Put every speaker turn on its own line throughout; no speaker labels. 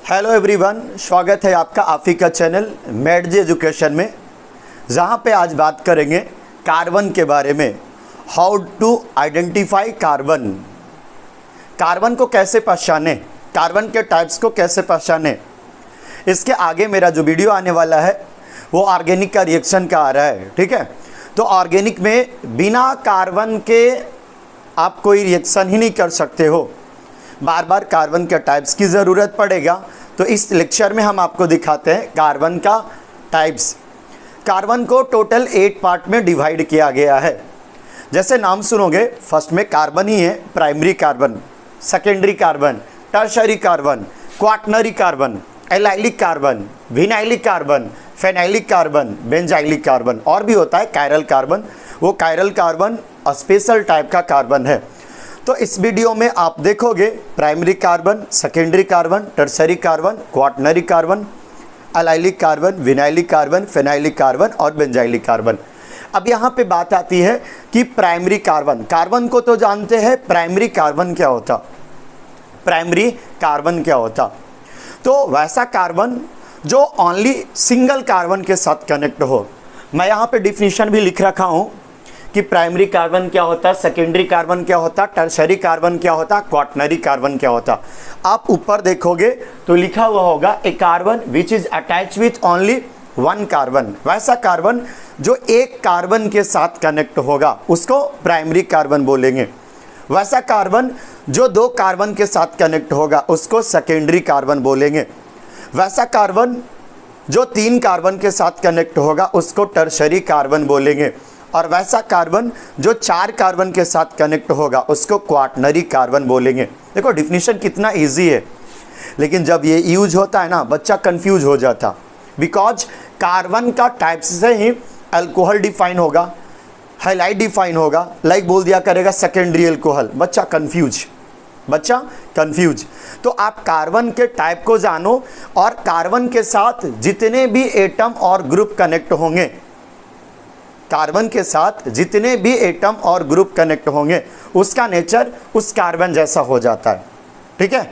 Hello everyone, स्वागत है आपका आफिका चैनल मेडजी एजुकेशन में, जहां पे आज बात करेंगे कार्बन के बारे में। How to identify carbon, carbon को कैसे पहचाने, कार्बन के टाइप्स को कैसे पहचाने। इसके आगे मेरा जो वीडियो आने वाला है वो ऑर्गेनिक का रिएक्शन का आ रहा है, ठीक है। तो ऑर्गेनिक में बिना कार्बन के आप कोई रिएक्शन ही नहीं कर सकते हो, बार बार कार्बन के टाइप्स की ज़रूरत पड़ेगा। तो इस लेक्चर में हम आपको दिखाते हैं कार्बन का टाइप्स। कार्बन को टोटल 8 पार्ट में डिवाइड किया गया है। जैसे नाम सुनोगे, फर्स्ट में कार्बन ही है, primary carbon, secondary carbon, tertiary carbon, quaternary carbon, allylic carbon, vinylic carbon, phenylic carbon, benzylic carbon, और भी होता है कायरल कार्बन। वो कायरल कार्बन स्पेशल टाइप का कार्बन है। तो इस वीडियो में आप देखोगे primary carbon, secondary carbon, tertiary carbon, quaternary carbon, allylic carbon, vinylic carbon, phenylic carbon और बेंजाइलिक कार्बन। अब यहाँ पे बात आती है कि प्राइमरी कार्बन, कार्बन को तो जानते हैं, प्राइमरी कार्बन क्या होता, प्राइमरी कार्बन क्या होता। तो वैसा कार्बन जो ओनली सिंगल कार्बन के साथ कनेक्ट हो। मैं यहाँ पे डिफिनीशन भी लिख रखा हूँ कि प्राइमरी कार्बन क्या होता है, सेकेंडरी कार्बन क्या होता, टर्शरी कार्बन क्या होता, क्वाटनरी कार्बन क्या होता। आप ऊपर देखोगे तो लिखा हुआ होगा a carbon which is attach with only one carbon. वैसा कार्बन जो एक कार्बन के साथ कनेक्ट होगा उसको प्राइमरी कार्बन बोलेंगे। वैसा कार्बन जो 2 कार्बन के साथ कनेक्ट होगा उसको सेकेंडरी कार्बन बोलेंगे। वैसा कार्बन जो 3 कार्बन के साथ कनेक्ट होगा उसको टर्शरी कार्बन बोलेंगे। और वैसा कार्बन जो 4 कार्बन के साथ कनेक्ट होगा उसको क्वाटनरी कार्बन बोलेंगे। देखो डिफिनीशन कितना इजी है, लेकिन जब ये यूज होता है ना बच्चा कंफ्यूज हो जाता। बिकॉज कार्बन का टाइप्स से ही अल्कोहल डिफाइन होगा, हैलाइड डिफाइन होगा, लाइक बोल दिया करेगा सेकेंडरी अल्कोहल, बच्चा कंफ्यूज। तो आप कार्बन के टाइप को जानो और कार्बन के साथ जितने भी एटम और ग्रुप कनेक्ट होंगे, कार्बन के साथ जितने भी एटम और ग्रुप कनेक्ट होंगे उसका नेचर उस कार्बन जैसा हो जाता है, ठीक है।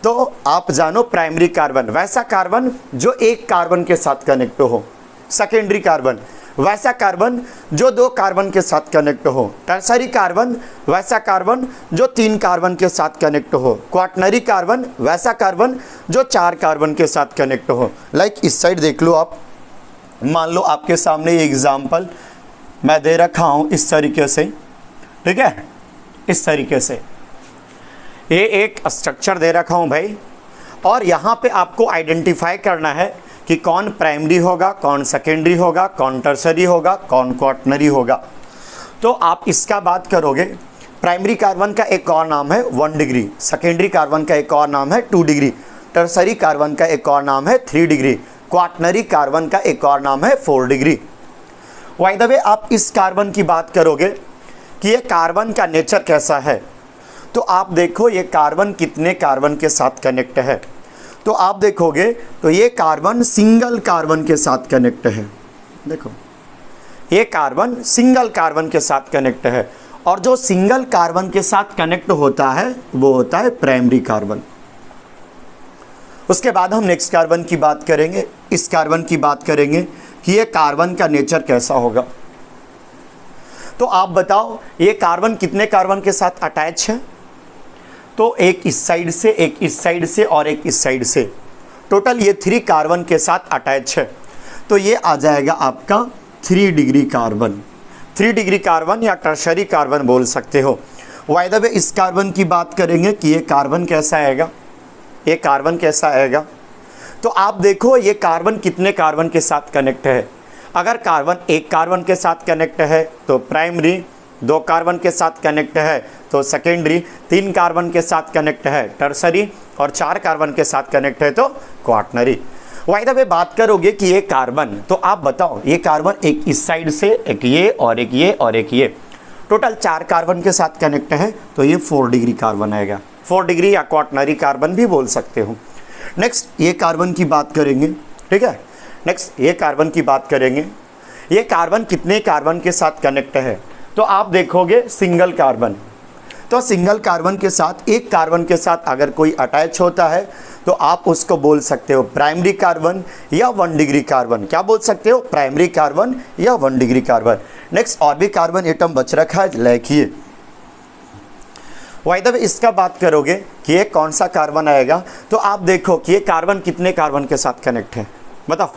तो आप जानो प्राइमरी कार्बन, वैसा कार्बन जो एक कार्बन के साथ कनेक्ट हो। सेकेंडरी कार्बन, वैसा कार्बन जो 2 कार्बन के साथ कनेक्ट हो। टर्शरी कार्बन, वैसा कार्बन जो 3 कार्बन के साथ कनेक्ट हो। क्वाटनरी कार्बन, वैसा कार्बन जो 4 कार्बन के साथ कनेक्ट हो। लाइक इस साइड देख लो आप, मान लो आपके सामने ये एग्जाम्पल मैं दे रखा हूँ इस तरीके से, ठीक है। इस तरीके से ये एक स्ट्रक्चर दे रखा हूँ भाई, और यहाँ पे आपको आइडेंटिफाई करना है कि कौन प्राइमरी होगा, कौन सेकेंडरी होगा, कौन टर्शरी होगा, कौन क्वाटनरी होगा। तो आप इसका बात करोगे, प्राइमरी कार्बन का एक और नाम है 1 डिग्री, सेकेंडरी कार्बन का एक और नाम है 2 डिग्री, टर्शरी कार्बन का एक और नाम है 3 डिग्री, क्वाटनरी कार्बन का एक और नाम है 4 डिग्री। बाय द वे आप इस कार्बन की बात करोगे कि ये कार्बन का नेचर कैसा है, तो आप देखो ये कार्बन कितने कार्बन के साथ कनेक्ट है। तो आप देखोगे तो ये कार्बन सिंगल कार्बन के साथ कनेक्ट है। देखो ये कार्बन सिंगल कार्बन के साथ कनेक्ट है, और जो सिंगल कार्बन के साथ कनेक्ट होता है वो होता है प्राइमरी कार्बन। उसके बाद हम नेक्स्ट कार्बन की बात करेंगे, इस कार्बन की बात करेंगे कि ये कार्बन का नेचर कैसा होगा। तो आप बताओ ये कार्बन कितने कार्बन के साथ अटैच है। तो एक इस साइड से, एक इस साइड से और एक इस साइड से, टोटल ये 3 कार्बन के साथ अटैच है। तो ये आ जाएगा आपका 3 डिग्री कार्बन। 3 डिग्री कार्बन या टर्शरी कार्बन बोल सकते हो। बाय द वे इस कार्बन की बात करेंगे कि ये कार्बन कैसा आएगा, ये कार्बन कैसा आएगा। तो आप देखो ये कार्बन कितने कार्बन के साथ कनेक्ट है। अगर कार्बन 1 कार्बन के साथ कनेक्ट है तो प्राइमरी, 2 कार्बन के साथ कनेक्ट है तो सेकेंडरी, 3 कार्बन के साथ कनेक्ट है टर्शरी, और 4 कार्बन के साथ कनेक्ट है तो क्वाटनरी। बाय द वे बात करोगे कि ये कार्बन, तो आप बताओ ये कार्बन एक इस साइड से, एक ये और एक ये और एक ये, टोटल 4 कार्बन के साथ कनेक्ट है तो ये 4 डिग्री कार्बन आएगा। 4 डिग्री या क्वाटनरी कार्बन भी बोल सकते हो। नेक्स्ट ये कार्बन की बात करेंगे, ठीक है। नेक्स्ट ये कार्बन की बात करेंगे, ये कार्बन कितने कार्बन के साथ कनेक्ट है। तो आप देखोगे सिंगल कार्बन, तो सिंगल कार्बन के साथ, एक कार्बन के साथ अगर कोई अटैच होता है तो आप उसको बोल सकते हो प्राइमरी कार्बन या 1 डिग्री कार्बन। क्या बोल सकते हो? प्राइमरी कार्बन या 1 डिग्री कार्बन। नेक्स्ट और भी कार्बन एटम बच रखा है, लिखिए। वाई द वे इसका बात करोगे कि ये कौन सा कार्बन आएगा, तो आप देखो कि ये कार्बन कितने कार्बन के साथ कनेक्ट है, बताओ।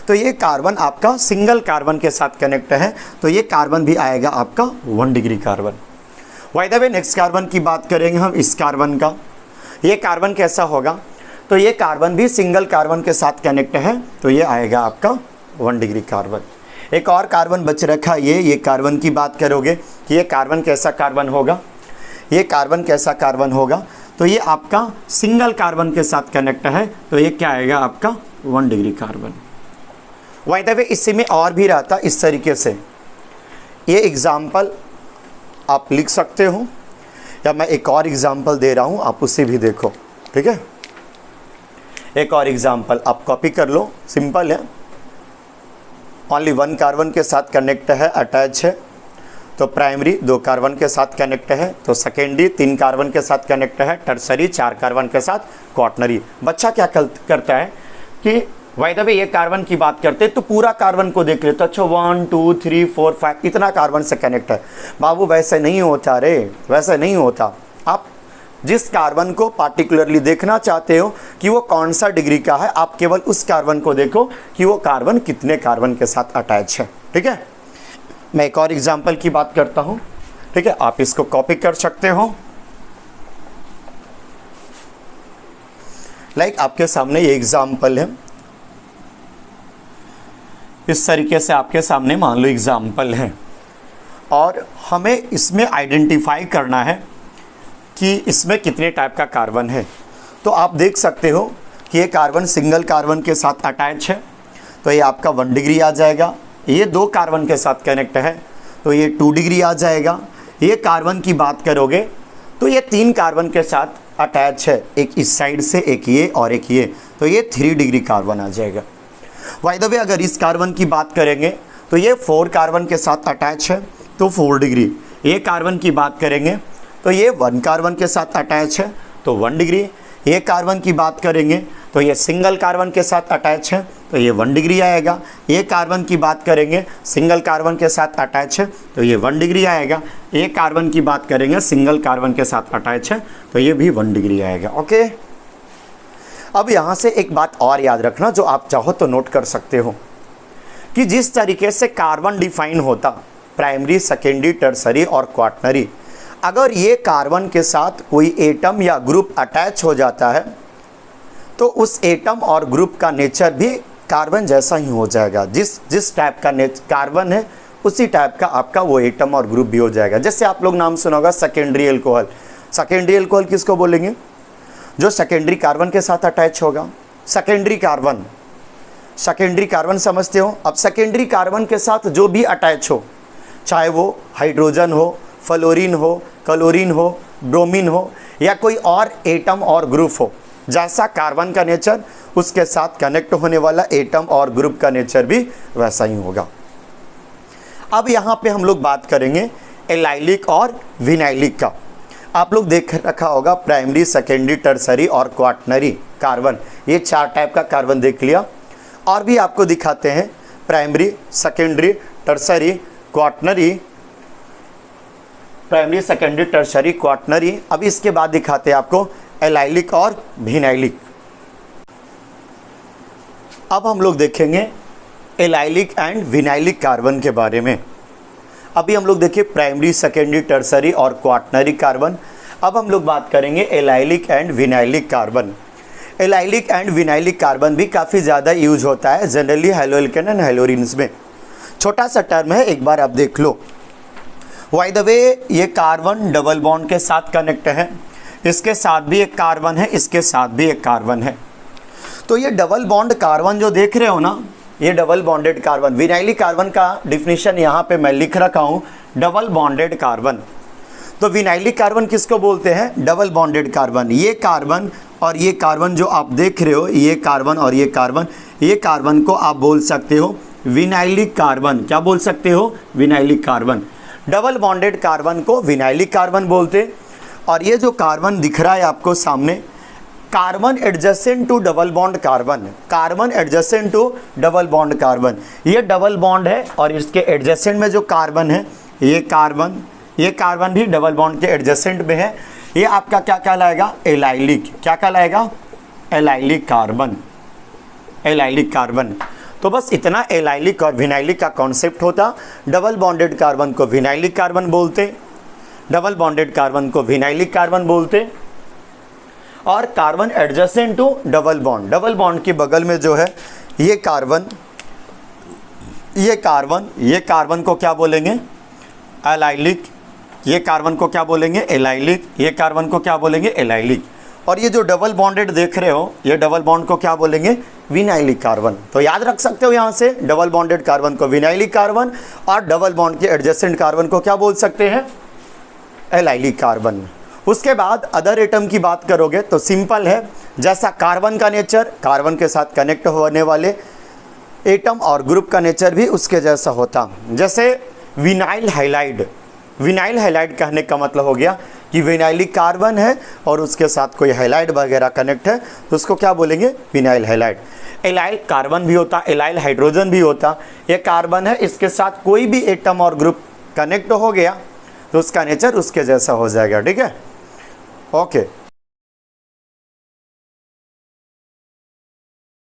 तो ये कार्बन आपका सिंगल कार्बन के साथ कनेक्ट है, तो ये कार्बन भी आएगा आपका 1 degree carbon. Why the way next carbon की बात करेंगे हम, इस कार्बन का। ये कार्बन कैसा होगा? तो ये कार्बन भी सिंगल कार्बन के साथ कनेक्ट है, तो ये आएगा आपका 1 डिग्री कार्बन। एक और कार्बन बच रखा है, ये कार्बन की बात करोगे कि ये कार्बन कैसा कार्बन होगा, ये कार्बन कैसा कार्बन होगा, तो ये आपका सिंगल कार्बन के साथ कनेक्ट है, तो ये क्या आएगा आपका 1 degree carbon. Why the way इसी में और भी रहता इस तरीके से, ये एग्जाम्पल आप लिख सकते हो, या मैं एक और एग्जाम्पल दे रहा हूँ, आप उसे भी देखो, ठीक है। एक और एग्जाम्पल आप कॉपी कर लो, सिंपल है। ओनली 1 कार्बन के साथ कनेक्ट है, अटैच है, तो प्राइमरी 2 कार्बन के साथ कनेक्ट है, तो सेकेंडरी 3 कार्बन के साथ कनेक्ट है, टर्सरी 4 कार्बन के साथ क्वाटनरी। बच्चा क्या करता है कि वाई द वे ये कार्बन की बात करते हैं तो पूरा कार्बन को देख लेते, अच्छा 1 2 3 4 5 इतना कार्बन से कनेक्ट है। बाबू वैसे नहीं होता रे, वैसे नहीं होता। आप जिस कार्बन को पार्टिकुलरली देखना चाहते हो कि वो कौन सा डिग्री का है, आप केवल उस कार्बन को देखो कि वो कार्बन कितने कार्बन के साथ अटैच है, ठीक है। मैं एक और एग्जाम्पल की बात करता हूँ, ठीक है, आप इसको कॉपी कर सकते हो। लाइक आपके सामने ये एग्जाम्पल है, इस तरीके से आपके सामने मान लो एग्जाम्पल है, और हमें इसमें आइडेंटिफाई करना है कि इसमें कितने टाइप का कार्बन है। तो आप देख सकते हो कि ये कार्बन सिंगल कार्बन के साथ अटैच है, तो ये आपका 1 डिग्री आ जाएगा। ये 2 कार्बन के साथ कनेक्ट है, तो ये 2 डिग्री आ जाएगा। ये कार्बन की बात करोगे तो ये 3 कार्बन के साथ अटैच है, एक इस साइड से, एक ये और एक ये, तो ये 3 डिग्री कार्बन आ जाएगा। बाय द वे अगर इस कार्बन की बात करेंगे तो ये 4 कार्बन के साथ अटैच है, तो 4 डिग्री। ये कार्बन की बात करेंगे तो ये 1 कार्बन के साथ अटैच है, तो 1 डिग्री। ये कार्बन की बात करेंगे तो ये सिंगल कार्बन के साथ अटैच है, तो ये 1 डिग्री आएगा। ये कार्बन की बात करेंगे सिंगल कार्बन के साथ अटैच है, तो ये 1 डिग्री आएगा। ये कार्बन की बात करेंगे सिंगल कार्बन के साथ अटैच है, तो ये भी 1 डिग्री आएगा। ओके, अब यहाँ से एक बात और याद रखना जो आप चाहो तो नोट कर सकते हो कि जिस तरीके से कार्बन डिफाइन होता प्राइमरी, सेकेंडरी, टर्सरी और क्वाटनरी, अगर ये कार्बन के साथ कोई एटम या ग्रुप अटैच हो जाता है तो उस एटम और ग्रुप का नेचर भी कार्बन जैसा ही हो जाएगा। जिस टाइप का कार्बन है उसी टाइप का आपका वो एटम और ग्रुप भी हो जाएगा। जैसे आप लोग नाम सुना होगा सेकेंडरी अल्कोहल। सेकेंडरी अल्कोहल किसको बोलेंगे? जो सेकेंडरी कार्बन के साथ अटैच होगा। सेकेंडरी कार्बन समझते हो? अब सेकेंडरी कार्बन के साथ जो भी अटैच हो, चाहे वो हाइड्रोजन हो, फ्लोरीन हो, क्लोरीन हो, ब्रोमीन हो, या कोई और एटम और ग्रुप हो, जैसा कार्बन का नेचर उसके साथ कनेक्ट होने वाला एटम और ग्रुप का नेचर भी वैसा ही होगा। अब यहाँ पे हम लोग बात करेंगे एलाइलिक और विनाइलिक का। आप लोग देख रखा होगा प्राइमरी, सेकेंडरी, टर्सरी और क्वाटनरी कार्बन, ये 4 टाइप का कार्बन देख लिया। और भी आपको दिखाते हैं primary, secondary, tertiary, quaternary, primary, secondary, tertiary, quaternary. अब इसके बाद दिखाते हैं आपको एलाइलिक और विनाइलिक। अब हम लोग देखेंगे एलाइलिक एंड विनाइलिक कार्बन के बारे में। अभी हम लोग देखिए प्राइमरी, सेकेंडरी, टर्सरी और क्वाटनरी कार्बन। अब हम लोग बात करेंगे allylic and vinylic carbon. Allylic and vinylic carbon भी काफ़ी ज़्यादा यूज होता है जनरली हैलोएल्केन एंड हैलोरिन्स में। छोटा सा टर्म है, एक बार आप देख लो। बाय द वे ये कार्बन डबल बॉन्ड के साथ कनेक्ट है, इसके साथ भी एक कार्बन है, इसके साथ भी एक कार्बन है। तो ये डबल बॉन्ड कार्बन जो देख रहे हो ना, ये double bonded carbon. Vinylic carbon का डिफिनीशन यहाँ पे मैं लिख रखा हूँ, डबल बॉन्डेड कार्बन। तो विनाइलिक कार्बन किसको बोलते हैं? Double bonded carbon. ये कार्बन और ये कार्बन जो आप देख रहे हो, ये कार्बन और ये कार्बन को आप बोल सकते हो विनाइलिक कार्बन। क्या बोल सकते हो? Vinylic carbon. Double bonded carbon को विनाइलिक कार्बन बोलते। और ये जो कार्बन दिख रहा है आपको सामने, carbon adjacent to double bond carbon, carbon adjacent to double bond carbon, ये डबल बॉन्ड है और इसके एडजेसेंट में जो कार्बन है ये कार्बन भी डबल बॉन्ड के एडजेसेंट में है, ये आपका क्या कहलाएगा, एलाइलिक, क्या कहलाएगा, एलाइलिक कार्बन, एलाइलिक कार्बन। तो बस इतना एलाइलिक और विनाइलिक का कॉन्सेप्ट होता। डबल बॉन्डेड कार्बन को विनाइलिक कार्बन बोलते, डबल बॉन्डेड कार्बन को विनाइलिक कार्बन बोलते, और carbon adjacent to double bond के बगल में जो है ये कार्बन को क्या बोलेंगे, एलाइलिक, ये कार्बन को क्या बोलेंगे, एलाइलिक, ये कार्बन को क्या बोलेंगे, एलाइलिक, और ये जो डबल बॉन्डेड देख रहे हो ये डबल बॉन्ड को क्या बोलेंगे, विनाइलिक कार्बन। तो याद रख सकते हो यहाँ से डबल बॉन्डेड कार्बन को विनाइलिक कार्बन और डबल बॉन्ड के एडजेसेंट कार्बन को क्या बोल सकते हैं, एलाइलिक कार्बन। उसके बाद अदर एटम की बात करोगे तो सिंपल है, जैसा कार्बन का नेचर, कार्बन के साथ कनेक्ट होने वाले एटम और ग्रुप का नेचर भी उसके जैसा होता। जैसे विनाइल हैलाइड, विनाइल हैलाइड कहने का मतलब हो गया कि विनाइलिक कार्बन है और उसके साथ कोई हैलाइड वगैरह कनेक्ट है तो उसको क्या बोलेंगे, विनाइल हैलाइड। एलाइल कार्बन भी होता, एलाइल हाइड्रोजन भी होता, ये कार्बन है, इसके साथ कोई भी एटम और ग्रुप कनेक्ट हो गया तो उसका नेचर उसके जैसा हो जाएगा, ठीक है, ओके।